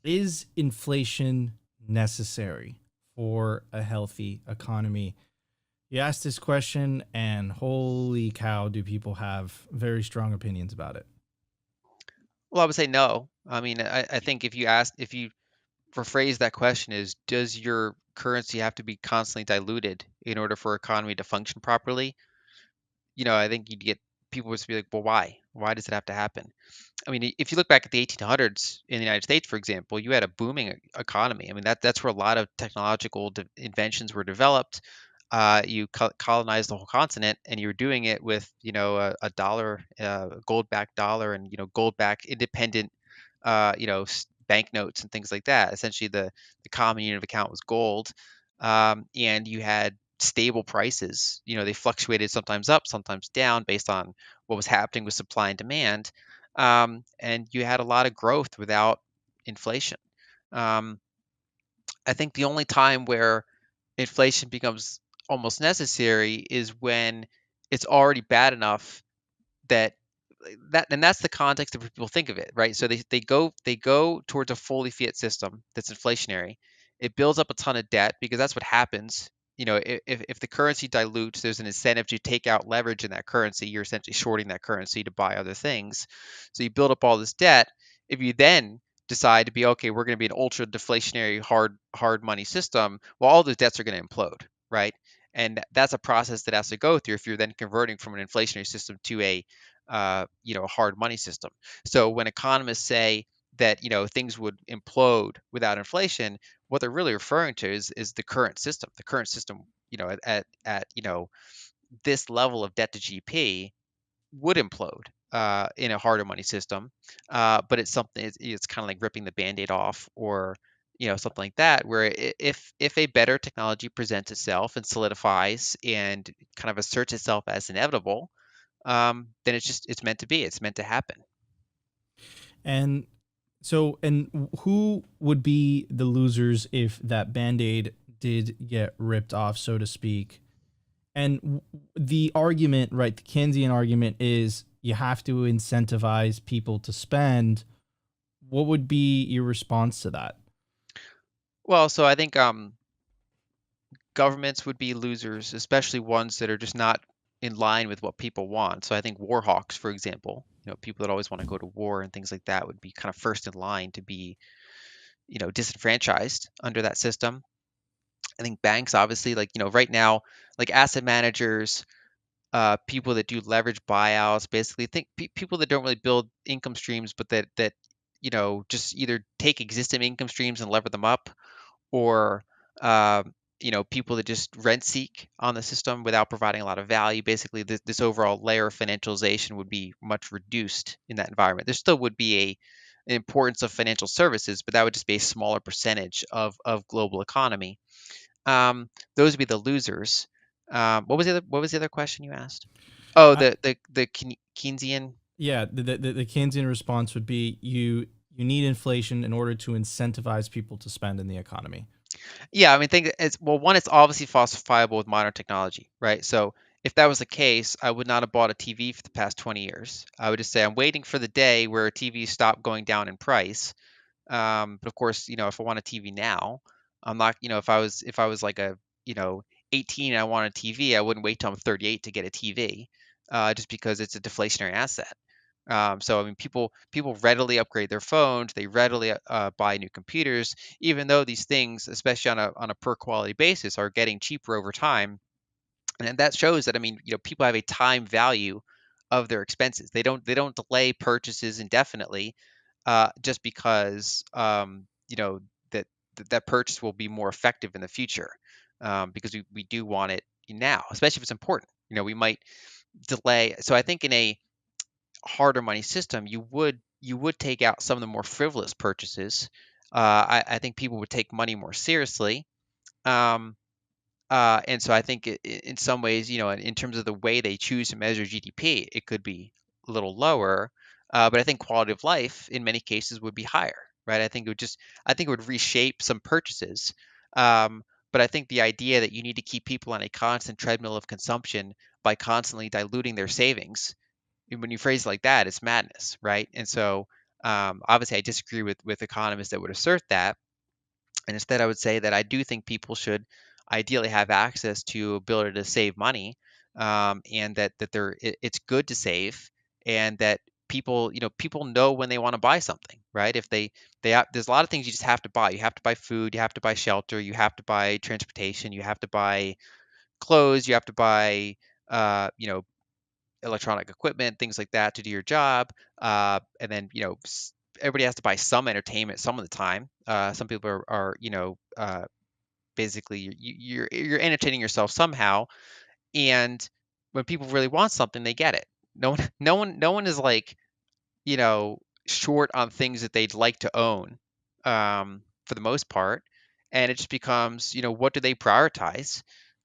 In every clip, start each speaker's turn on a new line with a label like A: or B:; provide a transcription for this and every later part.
A: Is inflation necessary for a healthy economy? You ask this question, and holy cow, do people have very strong opinions about it.
B: Well, I would say no. I mean, I think if you rephrase that question is, does your currency have to be constantly diluted in order for economy to function properly? I think you'd get people would be like, well, why? Why does it have to happen? I mean, if you look back at the 1800s in the United States, for example, you had a booming economy. I mean, that's where a lot of technological inventions were developed. You colonized the whole continent, and you were doing it with, a dollar, a gold-backed dollar, and gold-backed independent, banknotes and things like that. Essentially, the common unit of account was gold, and you had stable prices. They fluctuated sometimes up, sometimes down, based on what was happening with supply and demand, and you had a lot of growth without inflation. Um, I think the only time where inflation becomes almost necessary is when it's already bad enough that and that's the context of which people think of it, right? So they go towards a fully fiat system that's inflationary. It builds up a ton of debt because that's what happens. If the currency dilutes, there's an incentive to take out leverage in that currency. You're essentially shorting that currency to buy other things. So you build up all this debt. If you then decide to be okay, we're going to be an ultra deflationary hard money system, well, all those debts are going to implode, right? And that's a process that has to go through if you're then converting from an inflationary system to a hard money system. So when economists say that things would implode without inflation, what they're really referring to is the current system. The current system, at this level of debt to GDP would implode in a harder money system. But it's something. It's kind of like ripping the band-aid off, or something like that, where if a better technology presents itself and solidifies and kind of asserts itself as inevitable, then it's meant to be. It's meant to happen.
A: And and who would be the losers if that band aid did get ripped off, so to speak? And the argument, right, the Keynesian argument is you have to incentivize people to spend. What would be your response to that?
B: Well, so I think governments would be losers, especially ones that are just not in line with what people want. So I think war hawks, for example, people that always want to go to war and things like that would be kind of first in line to be, disenfranchised under that system. I think banks, obviously, like, right now, like asset managers, people that do leverage buyouts, basically think people that don't really build income streams, but that just either take existing income streams and lever them up, or people that just rent seek on the system without providing a lot of value. Basically, this overall layer of financialization would be much reduced in that environment. There still would be an importance of financial services, but that would just be a smaller percentage of global economy. Those would be the losers. What was the other question you asked? Oh,
A: I,
B: the Keynesian.
A: yeah, the Keynesian response would be you need inflation in order to incentivize people to spend in the economy.
B: Yeah, I mean, think it's well, one, it's obviously falsifiable with modern technology, right? So if that was the case, I would not have bought a TV for the past 20 years. I would just say I'm waiting for the day where TVs stop going down in price. But of course, if I want a TV now, I'm not, if I was like you know, 18 and I want a TV, I wouldn't wait till I'm 38 to get a TV, just because it's a deflationary asset. So I mean, people readily upgrade their phones. They readily buy new computers, even though these things, especially on a per quality basis, are getting cheaper over time. And that shows that, I mean, people have a time value of their expenses. They don't delay purchases indefinitely, just because that that purchase will be more effective in the future, because we do want it now, especially if it's important. We might delay. So I think in a harder money system, you would take out some of the more frivolous purchases. I think people would take money more seriously. Um, and so I think in some ways, in terms of the way they choose to measure GDP, it could be a little lower. But I think quality of life in many cases would be higher, right? I think it would reshape some purchases. But I think the idea that you need to keep people on a constant treadmill of consumption by constantly diluting their savings, when you phrase it like that, it's madness, right? And so Obviously, I disagree with economists that would assert that, and instead, I would say that I do think people should ideally have access to ability to save money, and that it's good to save, and that people know when they want to buy something, right? If there's a lot of things you just have to buy. You have to buy food, you have to buy shelter, you have to buy transportation, you have to buy clothes, you have to buy uh, you know electronic equipment, things like that to do your job. And then, everybody has to buy some entertainment some of the time. Some people are basically you're entertaining yourself somehow. And when people really want something, they get it. No one is like, short on things that they'd like to own, for the most part. And it just becomes, what do they prioritize?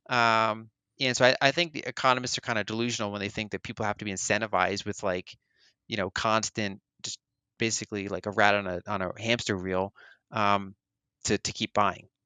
B: And so I think the economists are kind of delusional when they think that people have to be incentivized with like, constant, just basically like a rat on a hamster wheel, um, to keep buying.